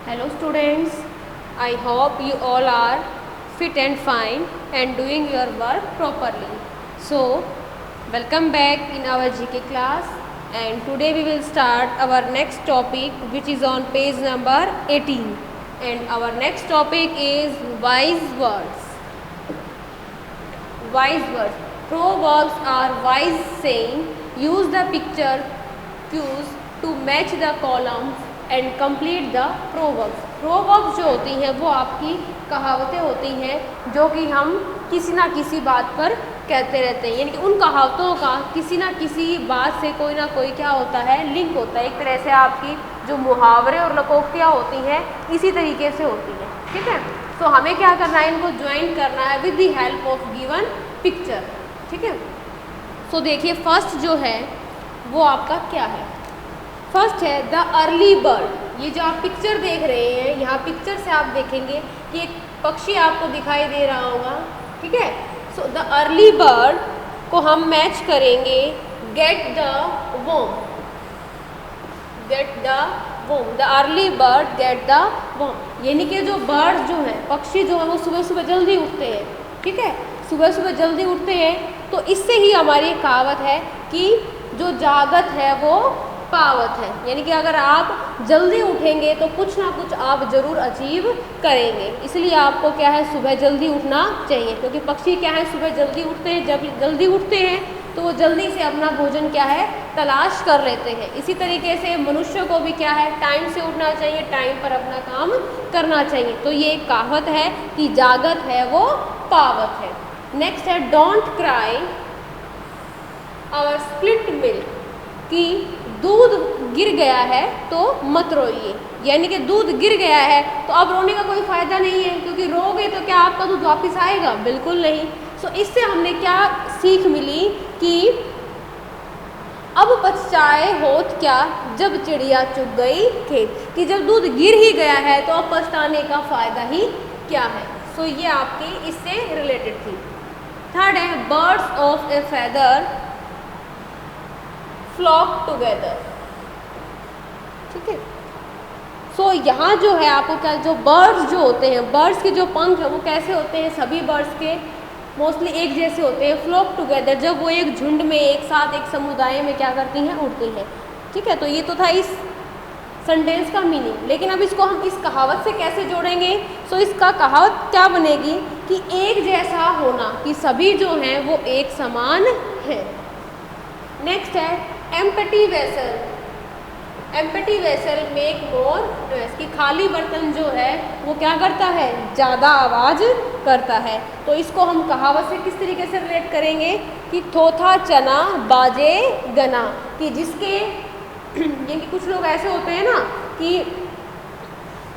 Hello students, I hope you all are fit and fine and doing your work properly. So, welcome back in our GK class, and today we will start our next topic which is on page number 18, and our next topic is wise words. Wise words. Proverbs are wise saying. Use the picture cues to match the columns and complete the proverbs. Proverbs जो होती हैं वो आपकी कहावतें होती हैं जो कि हम किसी ना किसी बात पर कहते रहते हैं, यानी कि उन कहावतों का किसी ना किसी बात से कोई ना कोई क्या होता है, लिंक होता है. एक तरह से आपकी जो मुहावरे और लोकोक्तियाँ होती हैं इसी तरीके से होती हैं. ठीक है, तो हमें क्या करना है, इनको ज्वाइन करना है with the help of given picture. ठीक है, सो देखिए फर्स्ट जो है वो आपका क्या है. फर्स्ट है द अर्ली बर्ड. ये जो आप पिक्चर देख रहे हैं, यहाँ पिक्चर से आप देखेंगे कि एक पक्षी आपको दिखाई दे रहा होगा. ठीक है, सो द अर्ली बर्ड को हम मैच करेंगे get the वोम. Get the वोम. The early bird get the वोम, यानी कि जो बर्ड जो है, पक्षी जो है वो सुबह सुबह जल्दी उठते हैं. ठीक है, सुबह सुबह जल्दी उठते हैं, तो इससे ही हमारी एक कहावत है कि जो जागत है वो पावत है. यानी कि अगर आप जल्दी उठेंगे तो कुछ ना कुछ आप ज़रूर अचीव करेंगे. इसलिए आपको क्या है, सुबह जल्दी उठना चाहिए, क्योंकि पक्षी क्या है सुबह जल्दी उठते हैं. जब जल्दी उठते हैं तो वो जल्दी से अपना भोजन क्या है तलाश कर लेते हैं. इसी तरीके से मनुष्य को भी क्या है टाइम से उठना चाहिए, टाइम पर अपना काम करना चाहिए. तो ये एक कहावत है कि जागत है वो पावत है. नेक्स्ट है don't cry over split milk. कि दूध गिर गया है तो मत रोइए. यानी कि दूध गिर गया है तो अब रोने का कोई फ़ायदा नहीं है, क्योंकि रोगे तो क्या आपका दूध वापस आएगा? बिल्कुल नहीं. सो इससे हमने क्या सीख मिली कि अब पछताए होत क्या जब चिड़िया चुग गई खेत. कि जब दूध गिर ही गया है तो अब पछताने का फ़ायदा ही क्या है. सो ये आपकी इससे रिलेटेड थी. थर्ड है birds of a feather flock together. ठीक है, सो यहाँ जो है आपको क्या, जो बर्ड्स जो होते हैं, बर्ड्स के जो पंख हैं वो कैसे होते हैं, सभी बर्ड्स के मोस्टली एक जैसे होते हैं. फ्लॉक टुगेदर, जब वो एक झुंड में एक साथ एक समुदाय में क्या करती हैं, उड़ती हैं. ठीक है, तो ये तो था इस सेंटेंस का मीनिंग. लेकिन अब इसको हम इस कहावत से कैसे जोड़ेंगे. सो इसका कहावत क्या बनेगी कि एक जैसा होना, कि सभी जो हैं वो एक समान हैं. नेक्स्ट है empty vessel. Empty vessel make more noise. कि खाली बर्तन जो है वो क्या करता है, ज़्यादा आवाज़ करता है. तो इसको हम कहावत से किस तरीके से रिलेट करेंगे कि थोथा चना बाजे गना. कि जिसके यानी कि कुछ लोग ऐसे होते हैं ना कि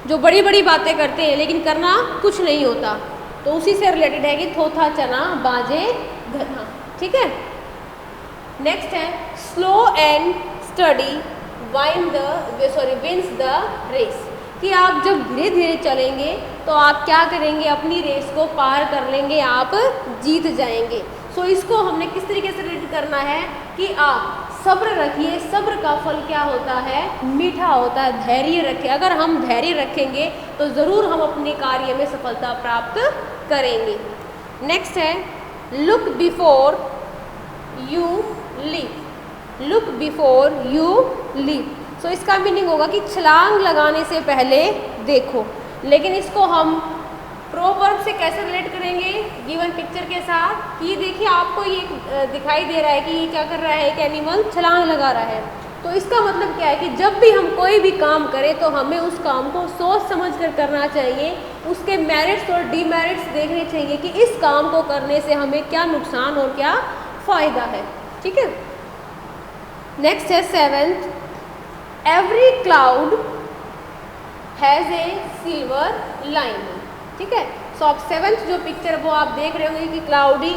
जो बड़ी बड़ी बातें करते हैं लेकिन करना कुछ नहीं होता, तो उसी से रिलेटेड है कि थोथा चना बाजे गना. ठीक है, नेक्स्ट है slow and steady wins the race. कि आप जब धीरे धीरे चलेंगे तो आप क्या करेंगे, अपनी रेस को पार कर लेंगे, आप जीत जाएंगे. सो इसको हमने किस तरीके से रिलेट करना है कि आप सब्र रखिए. सब्र का फल क्या होता है, मीठा होता है. धैर्य रखें. अगर हम धैर्य रखेंगे तो ज़रूर हम अपने कार्य में सफलता प्राप्त करेंगे. नेक्स्ट है look before you leap. Look before you leap. So इसका मीनिंग होगा कि छलांग लगाने से पहले देखो. लेकिन इसको हम प्रोवर्ब से कैसे रिलेट करेंगे, गिवन पिक्चर के साथ. कि देखिए आपको ये दिखाई दे रहा है कि ये क्या कर रहा है, एक एनिमल छलांग लगा रहा है. तो इसका मतलब क्या है कि जब भी हम कोई भी काम करें तो हमें उस काम को सोच समझ कर करना चाहिए. उसके मेरिट्स और डीमेरिट्स देखने चाहिए कि इस काम को करने से हमें क्या नुकसान और क्या फ़ायदा है. ठीक है, नेक्स्ट है seventh every cloud has a silver lining. ठीक है, सो आप सेवेंथ जो पिक्चर वो आप देख रहे होंगे कि क्लाउडी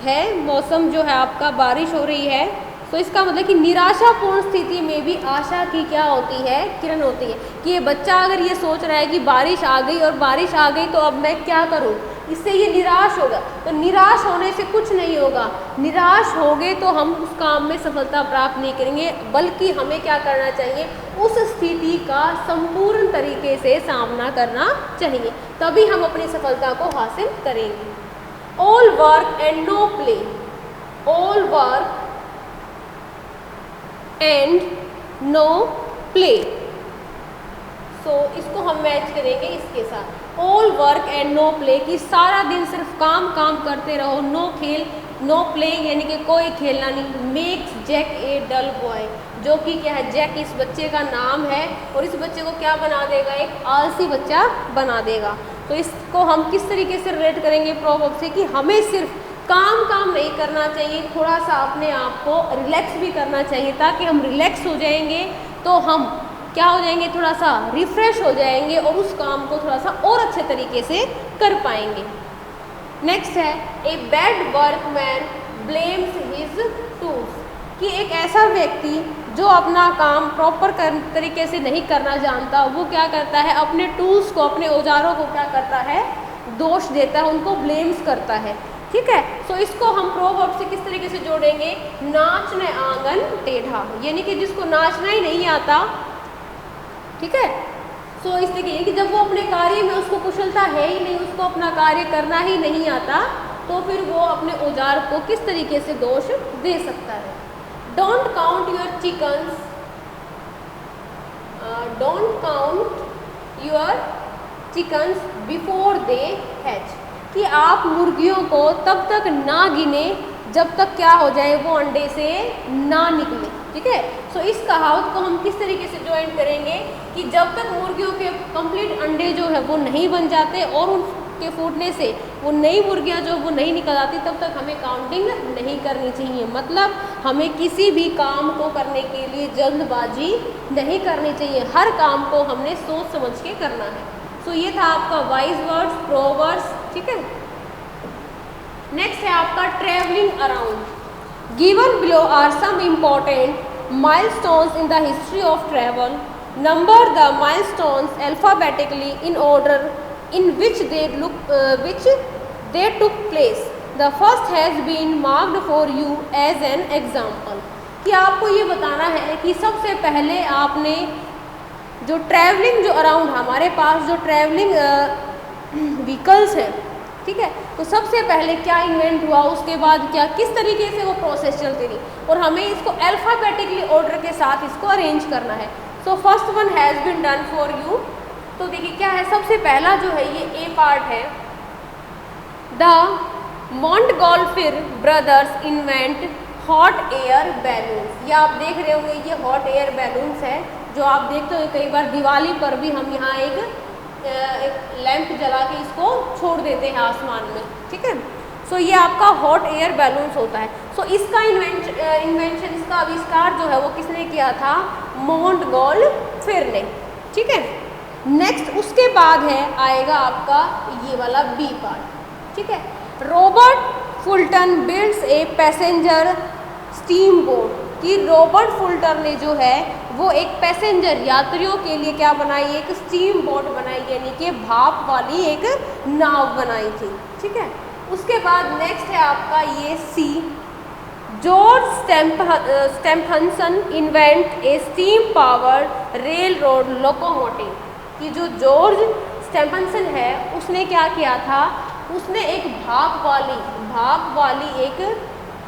है, मौसम जो है आपका बारिश हो रही है. तो इसका मतलब कि निराशापूर्ण स्थिति में भी आशा की क्या होती है, किरण होती है. कि ये बच्चा अगर ये सोच रहा है कि बारिश आ गई और बारिश आ गई तो अब मैं क्या करूं, इससे ये निराश होगा। तो निराश होने से कुछ नहीं होगा, निराश होगे तो हम उस काम में सफलता प्राप्त नहीं करेंगे, बल्कि हमें क्या करना चाहिए, उस स्थिति का संपूर्ण तरीके से सामना करना चाहिए, तभी हम अपनी सफलता को हासिल करेंगे। All work and no play, all work and no play, so इसको हम मैच करेंगे इसके साथ। All work and no play, कि सारा दिन सिर्फ काम काम करते रहो, नो खेल, नो प्ले यानी कि कोई खेलना नहीं। मेक्स जैक ए डल बॉय, जो कि क्या है, जैक इस बच्चे का नाम है और इस बच्चे को क्या बना देगा, एक आलसी बच्चा बना देगा। तो इसको हम किस तरीके से रिलेट करेंगे प्रोवर्ब से, कि हमें सिर्फ काम काम नहीं करना चाहिए, थोड़ा सा अपने आप को रिलैक्स भी करना चाहिए, ताकि हम रिलैक्स हो जाएंगे तो हम क्या हो जाएंगे, थोड़ा सा रिफ्रेश हो जाएंगे और उस काम को थोड़ा सा और अच्छे तरीके से कर पाएंगे। नेक्स्ट है, a bad workman blames his tools, कि एक ऐसा व्यक्ति जो अपना काम प्रॉपर तरीके से नहीं करना जानता, वो क्या करता है, अपने टूल्स को, अपने औजारों को क्या करता है, दोष देता है, उनको ब्लेम्स करता है। ठीक है, सो इसको हम प्रोवर्ब से किस तरीके से जोड़ेंगे, नाचने आंगन टेढ़ा, यानी कि जिसको नाचना ही नहीं आता, ठीक है, सो इस तरीके कि जब वो अपने कार्य में उसको कुशलता है ही नहीं, उसको अपना कार्य करना ही नहीं आता, तो फिर वो अपने औजार को किस तरीके से दोष दे सकता है। Don't count your chickens, don't count your chickens before they hatch, कि आप मुर्गियों को तब तक ना गिने जब तक क्या हो जाए, वो अंडे से ना निकले। ठीक है, सो इस कहावत को हम किस तरीके से ज्वाइन करेंगे, कि जब तक मुर्गियों के कंप्लीट अंडे जो है वो नहीं बन जाते और उनके फूटने से वो नई मुर्गियां जो वो नहीं निकल आती, तब तक हमें काउंटिंग नहीं करनी चाहिए। मतलब हमें किसी भी काम को करने के लिए जल्दबाजी नहीं करनी चाहिए, हर काम को हमने सोच समझ के करना है। सो ये था आपका वाइज वर्ड्स, प्रोवर्ब्स। ठीक है, नेक्स्ट है आपका travelling around. Given below are some important milestones in the history of travel. Number the milestones alphabetically in order in which they took place. The first has been marked for you as an example. कि आपको ये बताना है कि सबसे पहले आपने जो ट्रैवलिंग, जो अराउंड हमारे पास जो ट्रैवलिंग व्हीकल्स हैं, ठीक है, तो सबसे पहले क्या इन्वेंट हुआ, उसके बाद क्या, किस तरीके से वो प्रोसेस चलती रही, और हमें इसको अल्फ़ाबेटिकली ऑर्डर के साथ इसको अरेंज करना है। So first one has been done for you. तो देखिए क्या है, सबसे पहला जो है ये ए पार्ट है, the Montgolfier brothers invent hot air balloons. ये आप देख रहे होंगे, ये हॉट एयर बैलून्स है, जो आप देखते हो कई बार दिवाली पर भी हम यहाँ एक लैंप जला के इसको छोड़ देते हैं आसमान में। ठीक है, सो ये आपका हॉट एयर बैलून्स होता है। सो इसका इन्वेंशन, इसका आविष्कार जो है वो किसने किया था, मोंटगोल्फिर ने। ठीक है, नेक्स्ट उसके बाद है आएगा आपका ये वाला बी पार्ट। ठीक है, Robert Fulton builds a passenger steam boat, कि रॉबर्ट फुल्टन ने जो है वो एक पैसेंजर यात्रियों के लिए क्या बनाई, एक स्टीम बोट बनाई, यानी कि भाप वाली एक नाव बनाई थी। ठीक है, उसके बाद नेक्स्ट है आपका ये C, George Stephenson invent a steam powered railroad locomotive, कि जो जॉर्ज स्टेफनसन है उसने क्या किया था, उसने एक भाप वाली एक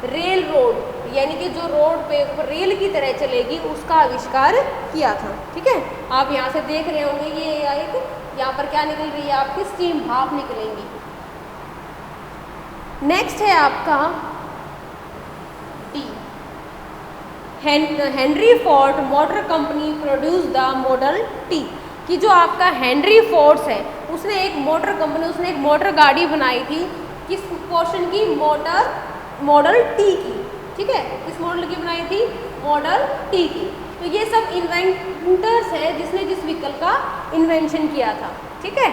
रेल रोड, यानी कि जो रोड पे रेल की तरह चलेगी, उसका आविष्कार किया था। ठीक है, आप यहाँ से देख रहे होंगे ये एक, यहाँ पर क्या निकल रही है आपकी स्टीम भाप निकलेंगी। नेक्स्ट है आपका T, Henry Ford motor company produce the model T, कि जो आपका हेनरी फोर्ड्स है उसने एक मोटर कंपनी, उसने एक मोटर गाड़ी बनाई थी, किस पोर्शन की, मॉडल टी की। ठीक है, किस मॉडल की बनाई थी, मॉडल टी की। तो ये सब इन्वेंटर्स है जिसने जिस व्हीकल का इन्वेंशन किया था। ठीक है,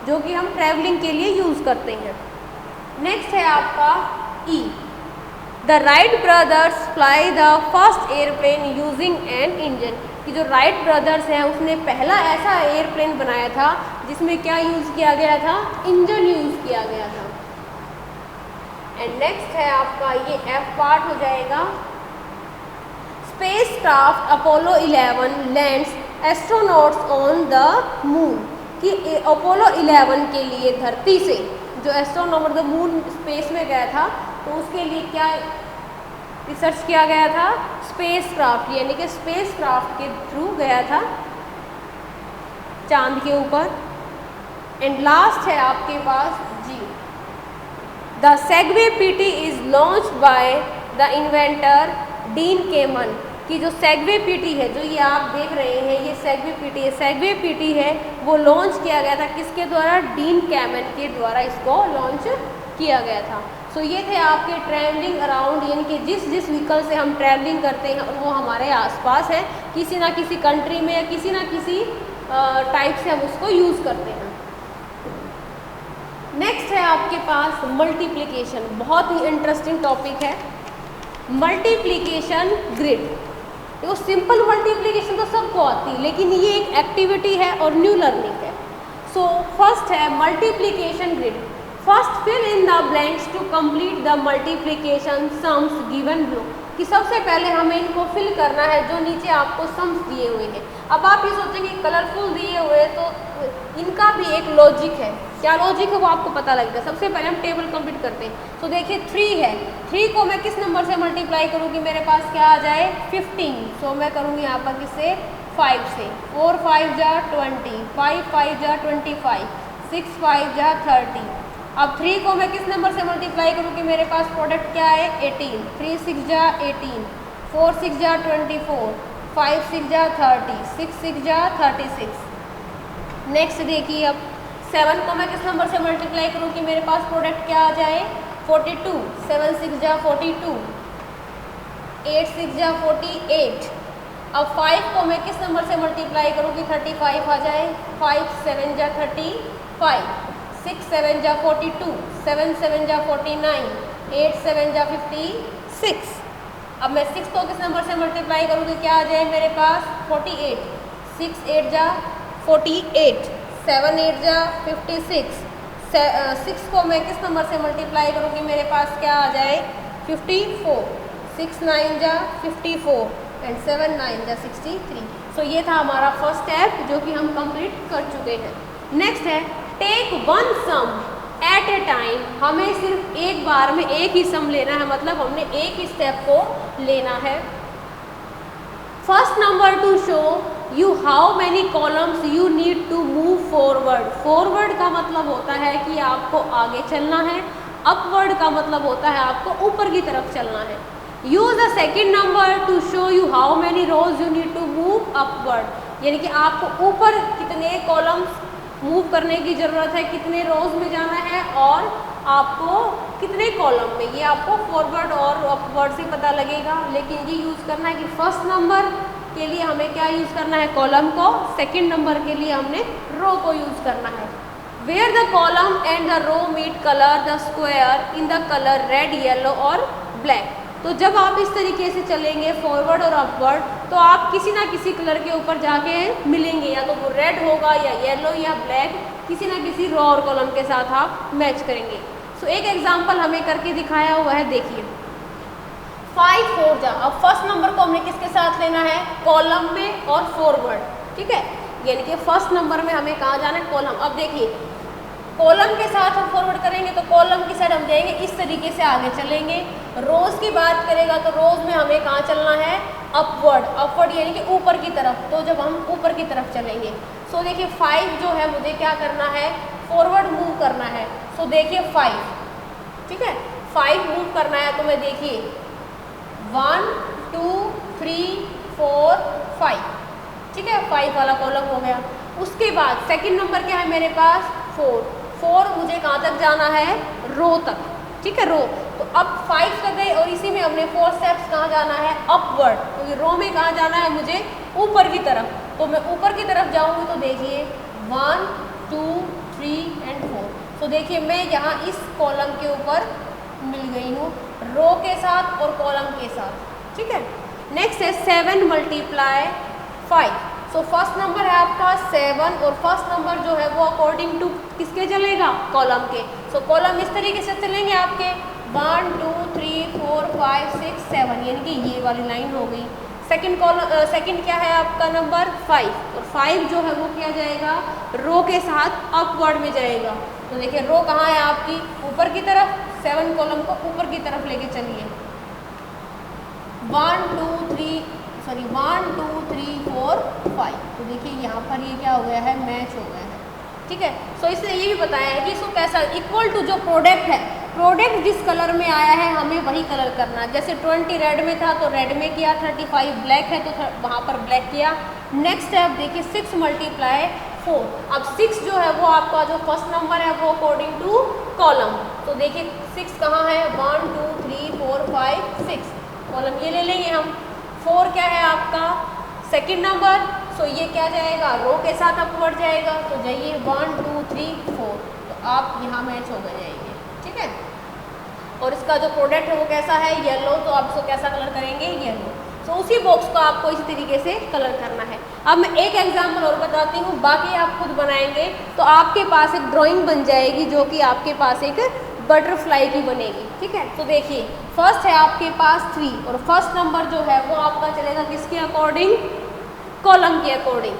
जो कि हम ट्रैवलिंग के लिए यूज़ करते हैं। नेक्स्ट है आपका E, the Wright brothers fly the first airplane using an engine, कि जो राइट ब्रदर्स हैं उसने पहला ऐसा एयरप्लेन बनाया था जिसमें क्या यूज़ किया गया था, इंजन यूज़ किया गया था। एंड नेक्स्ट है आपका ये एफ पार्ट हो जाएगा। Spacecraft Apollo 11 lands astronauts on the moon, कि अपोलो 11 के लिए धरती से जो एस्ट्रोनॉट द मून स्पेस में गया था तो उसके लिए क्या रिसर्च किया गया था, स्पेसक्राफ्ट, यानी कि स्पेसक्राफ्ट के थ्रू गया था चांद के ऊपर। एंड लास्ट है आपके पास G, the Segway PT is launch by the inventor Dean Kamen, कि जो सेगवे पीटी है, जो ये आप देख रहे हैं ये सेगवे पीटी है, सेगवे पीटी है वो लॉन्च किया गया था किसके द्वारा, डीन कैमन के द्वारा इसको लॉन्च किया गया था। सो ये थे आपके ट्रैवलिंग अराउंड, यानी कि जिस जिस व्हीकल से हम ट्रैवलिंग करते हैं और वो हमारे आसपास है, किसी ना किसी कंट्री में या किसी ना किसी टाइप से हम उसको यूज़ करते हैं। नेक्स्ट है आपके पास मल्टीप्लिकेशन, बहुत ही इंटरेस्टिंग टॉपिक है मल्टीप्लिकेशन ग्रिड। देखो सिंपल मल्टीप्लिकेशन तो सबको आती है, लेकिन ये एक एक्टिविटी है और न्यू लर्निंग है। सो फर्स्ट है multiplication grid. First fill in the blanks to complete the multiplication sums given below, कि सबसे पहले हमें इनको फिल करना है जो नीचे आपको सम्स दिए हुए हैं। अब आप ये सोचेंगे कलरफुल दिए हुए तो इनका भी एक लॉजिक है, क्या लॉजिक है वो आपको पता लगेगा। सबसे पहले हम टेबल कंप्लीट करते हैं। तो देखिए 3 है, 3 को मैं किस नंबर से मल्टीप्लाई करूँगी, मेरे पास क्या आ जाए 15। सो मैं करूँगी यहाँ पर किससे, 5 से। 4 5 जा 20, 5 5 जा 25, 6 5 जा 30। अब 3 को मैं किस नंबर से मल्टीप्लाई करूँगी, मेरे पास प्रोडक्ट क्या है 18, 3 6 जा 18, 4 6 जा 24, 5 6 जा 30, 6 6 जा 36। नेक्स्ट देखिए अब 7 को मैं किस नंबर से मल्टीप्लाई करूँगी, मेरे पास प्रोडक्ट क्या आ जाए 42, 7 6 जा 42, 8 6 जा 48। अब 5 को मैं किस नंबर से मल्टीप्लाई करूँगी, 35 आ जाए, 5 7 जा 35, 6 7 जा 42, 7 7 जा 49, 8 7 जा 56। अब मैं 6 को किस नंबर से मल्टीप्लाई करूँगी, क्या आ जाए मेरे पास 48, 6 8 जा 48, 7 8 जा 56। 6 को मैं किस नंबर से मल्टीप्लाई करूँगी, मेरे पास क्या आ जाए 54, 6 9 जा 54 एंड 7 9 जा 63। सो ये था हमारा फर्स्ट स्टेप जो कि हम कंप्लीट कर चुके हैं। नेक्स्ट है take one sum at a time, हमें सिर्फ एक बार में एक ही सम लेना है, मतलब हमने एक ही स्टेप को लेना है। First number to show you how many columns you need to move forward. Forward का मतलब होता है कि आपको आगे चलना है, अपवर्ड का मतलब होता है आपको ऊपर की तरफ चलना है। Use the second number to show you how many rows you need to move upward, यानी कि आपको ऊपर कितने कॉलम्स मूव करने की ज़रूरत है, कितने रोज में जाना है और आपको कितने कॉलम में, ये आपको फॉरवर्ड और अपवर्ड से पता लगेगा। लेकिन ये यूज़ करना है कि फर्स्ट नंबर के लिए हमें क्या यूज़ करना है, कॉलम को, सेकंड नंबर के लिए हमने रो को यूज़ करना है। Where the column and the row meet colour the square in the colour red yellow और ब्लैक। तो जब आप इस तरीके से चलेंगे फॉरवर्ड और अपवर्ड तो आप किसी ना किसी कलर के ऊपर जाके मिलेंगे, या तो वो रेड होगा या येलो या ब्लैक, किसी ना किसी रो और कॉलम के साथ आप मैच करेंगे। सो एक एग्जांपल हमें करके दिखाया हुआ है, देखिए 5 4 जा। अब फर्स्ट नंबर को हमने किसके साथ लेना है, कॉलम में और फॉरवर्ड, ठीक है, यानी कि फर्स्ट नंबर में हमें कहाँ जाना है, कॉलम। अब देखिए कॉलम के साथ हम फॉरवर्ड करेंगे तो कॉलम की साइड हम जाएंगे, इस तरीके से आगे चलेंगे। रोज की बात करेगा तो रोज में हमें कहाँ चलना है, अपवर्ड, अपवर्ड यानी कि ऊपर की तरफ। तो जब हम ऊपर की तरफ चलेंगे, सो देखिए 5 जो है मुझे क्या करना है, फॉरवर्ड मूव करना है। सो देखिए 5, ठीक है, 5 मूव करना है तो मैं देखिए 1 2 3 4 5, ठीक है, 5 वाला कॉलम हो गया। उसके बाद सेकंड नंबर क्या है मेरे पास 4 मुझे कहाँ तक जाना है, रो तक, ठीक है, रो। तो अब 5 तक गए और इसी में हमने 4 स्टेप्स कहाँ जाना है, अपवर्ड, क्योंकि रो में कहाँ जाना है मुझे, ऊपर की तरफ। तो मैं ऊपर की तरफ जाऊँगी तो देखिए 1 2 3 एंड 4। तो देखिए मैं यहाँ इस कॉलम के ऊपर मिल गई हूँ, रो के साथ और कॉलम के साथ, ठीक है। नेक्स्ट है 7 मल्टीप्लाई 5। सो फर्स्ट नंबर है आपका 7 और फर्स्ट नंबर जो है वो अकॉर्डिंग टू किसके चलेगा, कॉलम के। सो कॉलम इस तरीके से चलेंगे आपके 1 2 3 4 5 6 7, यानी कि ये वाली लाइन हो गई। सेकंड कॉलम, सेकंड क्या है आपका नंबर 5, और 5 जो है वो किया जाएगा रो के साथ अपवर्ड में जाएगा। तो देखिए रो कहाँ है आपकी, ऊपर की तरफ, 7 कॉलम को ऊपर की तरफ लेके चलिए। 1 2 3 4 5। तो देखिए यहाँ पर ये क्या हो गया है, मैच हो गया है, ठीक है। सो इसने ये भी बताया है कि इसको कैसा इक्वल टू जो प्रोडक्ट है, प्रोडक्ट जिस कलर में आया है हमें वही कलर करना। जैसे 20 रेड में था तो रेड में किया, 35 ब्लैक है तो वहाँ पर ब्लैक किया। नेक्स्ट स्टेप देखिए 6 × 4। अब 6 जो है वो आपका जो फर्स्ट नंबर है वो अकॉर्डिंग टू कॉलम। तो देखिए 6 कहाँ है, 1 2 3 4 5 6, कॉलम ये ले लेंगे हम। 4 क्या है आपका सेकंड नंबर, सो ये क्या जाएगा, रो के साथ अपवर्ड जाएगा। तो जाइए 1 2 3 4, तो आप यहाँ मैच हो गए जाएंगे, ठीक है। और इसका जो प्रोडक्ट है वो कैसा है, येलो, तो आप इसको कैसा कलर करेंगे, येलो। तो उसी बॉक्स को आपको इसी तरीके से कलर करना है। अब मैं एक एग्जाम्पल और बताती हूँ, बाकी आप खुद बनाएंगे तो आपके पास एक ड्राइंग बन जाएगी जो कि आपके पास एक बटरफ्लाई की बनेगी, ठीक है। तो देखिए फर्स्ट है आपके पास 3 और फर्स्ट नंबर जो है वो आपका चलेगा किसके अकॉर्डिंग, कॉलम के अकॉर्डिंग।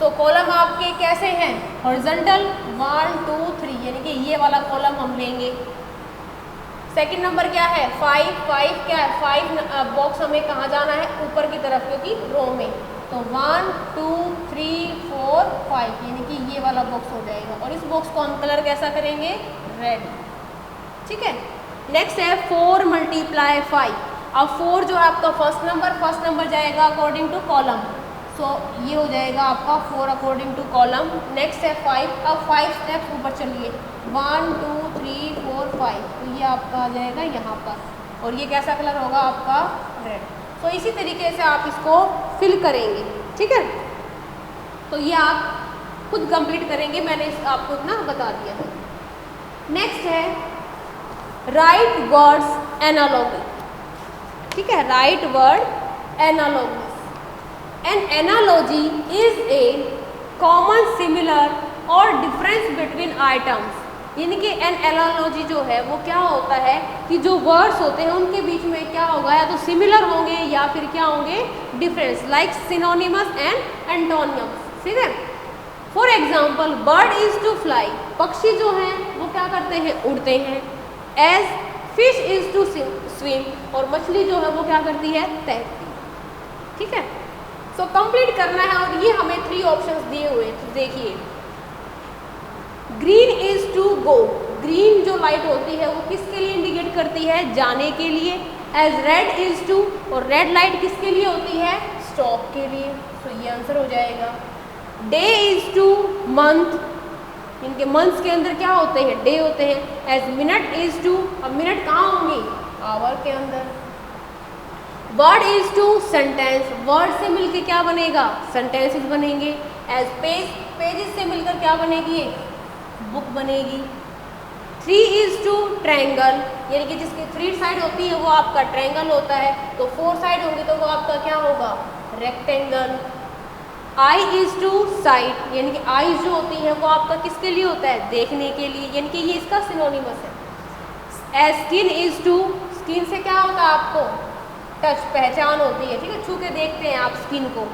तो कॉलम आपके कैसे हैं, हॉरिजॉन्टल 1 2 3, यानी कि ये वाला कॉलम हम लेंगे। सेकंड नंबर क्या है 5 क्या है, 5 बॉक्स हमें कहाँ जाना है, ऊपर की तरफ, क्योंकि रो में। तो 1 2 3 4 5, यानी कि ये वाला बॉक्स हो जाएगा। और इस बॉक्स को हम कलर कैसा करेंगे, रेड, ठीक है। नेक्स्ट है 4 × 5। अब 4 जो है आपका फर्स्ट नंबर जाएगा अकॉर्डिंग टू कॉलम। सो ये हो जाएगा आपका 4 अकॉर्डिंग टू कॉलम। नेक्स्ट है 5। अब 5 स्टेप्स ऊपर चलिए, 1 2 3 4 5, तो ये आपका आ जाएगा यहाँ पर, और ये कैसा कलर होगा आपका, रेड। तो इसी तरीके से आप इसको फिल करेंगे, ठीक है। तो ये आप खुद कंप्लीट करेंगे, मैंने आपको इतना बता दिया है। नेक्स्ट है राइट वर्ड्स एनालॉगी, ठीक है, right word analogy. N analogy is a common, similar और डिफरेंस बिटवीन आइटम्स, यानी कि एन एनालॉजी जो है वो क्या होता है कि जो वर्ड्स होते हैं उनके बीच में क्या होगा, या तो सिमिलर होंगे या फिर क्या होंगे, difference, like synonyms and antonyms, ठीक है। For example bird is to fly, पक्षी जो हैं वो क्या करते हैं, उड़ते हैं। As fish is to swim, और मछली जो है वो क्या करती है, तैरती, ठीक है। सो कंप्लीट करना है, और ये हमें 3 ऑप्शंस दिए हुए हैं। तो देखिए green is to go, green जो लाइट होती है वो किसके लिए इंडिकेट करती है, जाने के लिए। एज रेड इज टू, और रेड लाइट किसके लिए होती है, स्टॉप के लिए। तो ये आंसर हो जाएगा। डे इज टू मंथ, इनके मंथ्स के अंदर क्या होते हैं, डे होते हैं। एज मिनट इज टू, अब मिनट कहाँ होंगे, आवर के अंदर। Word is to sentence, word से मिलकर क्या बनेगा, सेंटेंसेस बनेंगे। एज पेज, पेजेस से मिलकर क्या बनेगी, बुक बनेगी। 3 इज टू ट्रायंगल, यानी कि जिसकी 3 साइड होती है वो आपका ट्रायंगल होता है, तो 4 साइड होंगी तो वो आपका क्या होगा, rectangle. Eye is to sight, यानी कि आईज जो होती है वो आपका किसके लिए होता है, देखने के लिए, यानी कि ये इसका सिनोनिमस है। As skin is to, skin से क्या होता है आपको, टच, पहचान होती है, ठीक है, छू के देखते हैं आप स्किन को।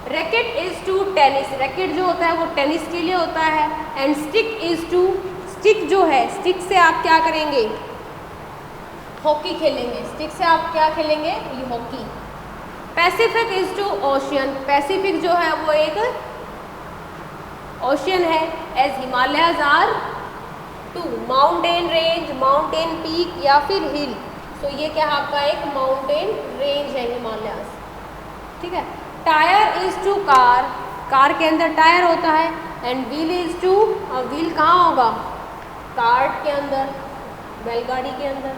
Racket is to tennis, racket जो होता है वो टेनिस के लिए होता है। And stick is to, stick जो है, स्टिक से आप क्या करेंगे, हॉकी खेलेंगे, स्टिक से आप क्या खेलेंगे, ये hockey. Pacific is to ocean, Pacific जो है वो एक ओशियन है। As Himalayas are to mountain range, mountain peak या फिर हिल, तो ये क्या आपका एक माउंटेन रेंज है हिमालयाज, ठीक है। Tyre is to car, car के अंदर टायर होता है। And wheel is to, wheel कहाँ होगा, कार्ट के अंदर, बैलगाड़ी के अंदर।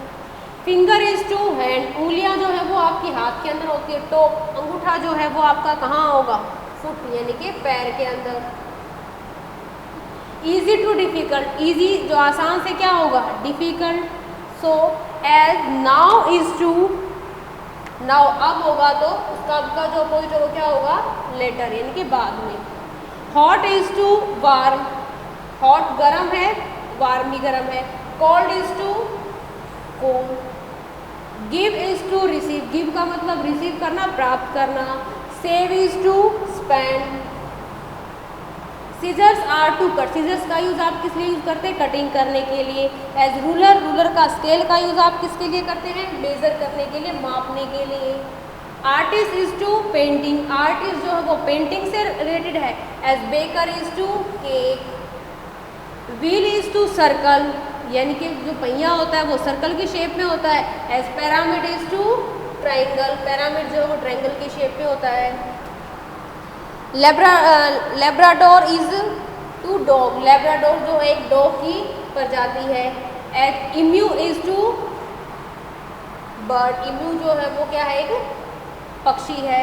फिंगर इज टू हैंड, उंगलियां जो है वो आपकी हाथ के अंदर होती है। टो, अंगूठा जो है वो आपका कहाँ होगा, फुट, यानी कि पैर के अंदर। इजी टू डिफिकल्ट, इजी जो आसान से क्या होगा, difficult. So as now is to now अब होगा तो उसका अब का जो अपोजिट होगा क्या होगा, लेटर, यानी कि बाद में। Hot is to warm, hot गर्म है, वार्म भी गर्म है। Cold is to cold. Give is to receive, give का मतलब रिसीव करना, प्राप्त करना। Save is to spend. Scissors are to cut, scissors का यूज आप किस लिए यूज करते हैं, कटिंग करने के लिए। एज रूलर, रूलर का स्केल का यूज आप किसके लिए करते हैं, मेजर करने के लिए, मापने के लिए। Artist is to painting, artist जो है वो पेंटिंग से रिलेटेड है। As baker is to cake. Wheel is to circle, यानी कि जो पहिया होता है वो सर्कल की शेप में होता है। As pyramid is to triangle, pyramid जो है वो ट्राइंगल की शेप में होता है। Labrador is to dog, Labrador जो है एक डॉग की प्रजाति है। As emu is to bird, emu जो है वो क्या है, एक पक्षी है।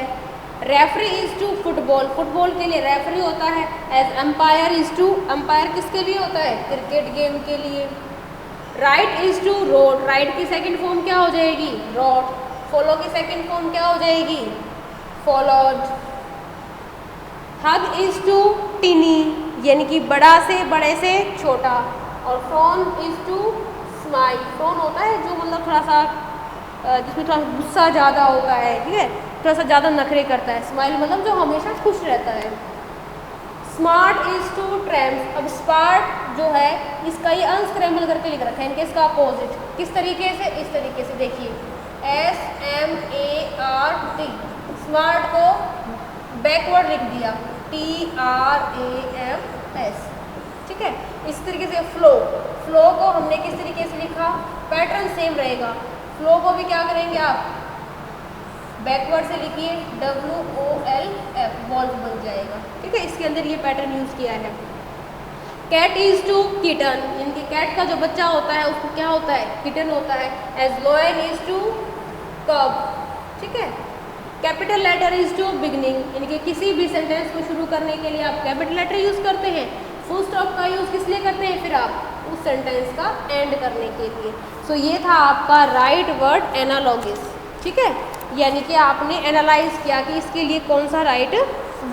Referee is to football, football के लिए रेफरी होता है। As umpire is to, umpire किसके लिए होता है, क्रिकेट गेम के लिए। Write is to wrote, write की सेकंड फॉर्म क्या हो जाएगी, रॉड। फॉलो की सेकंड फॉर्म क्या हो जाएगी, followed. Huge is to tiny, यानी कि बड़ा से बड़े से छोटा। और frown is to smile, frown होता है जो मतलब थोड़ा सा जिसमें थोड़ा गुस्सा ज़्यादा होता है, ठीक है, थोड़ा सा ज़्यादा नखरे करता है। स्माइल मतलब जो हमेशा खुश रहता है। स्मार्ट इज टू ट्रैम्स, अब स्मार्ट जो है इसका ये अनस्क्रैम्बल करके लिख रखा है, इनके इसका अपोजिट किस तरीके से, इस तरीके से देखिए, SMART। स्मार्ट को बैकवर्ड लिख दिया, TRAMS, ठीक है। इस तरीके से फ्लो, फ्लो को हमने किस तरीके से लिखा, पैटर्न सेम रहेगा। फ्लो को भी क्या करेंगे आप, बैकवर्ड से लिखिए, WOLF, वॉल्व बन जाएगा, ठीक है। इसके अंदर ये पैटर्न यूज किया है। कैट इज टू किटन, इनके कैट का जो बच्चा होता है उसको क्या होता है, किटन होता है। As lion is to cub, ठीक है। Capital letter is to beginning, यानी कि किसी भी सेंटेंस को शुरू करने के लिए आप कैपिटल लेटर यूज करते हैं। फुल स्टॉप का यूज किस लिए करते हैं, फिर आप उस सेंटेंस का एंड करने के लिए। सो ये था आपका राइट वर्ड एनालॉगिस, ठीक है, यानी कि आपने एनालाइज किया कि इसके लिए कौन सा राइट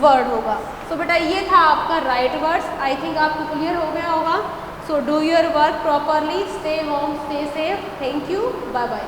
वर्ड होगा। सो बेटा ये था आपका राइट वर्ड्स, आई थिंक आपको क्लियर हो गया होगा। So do your work properly, stay home, stay safe, thank you, bye bye.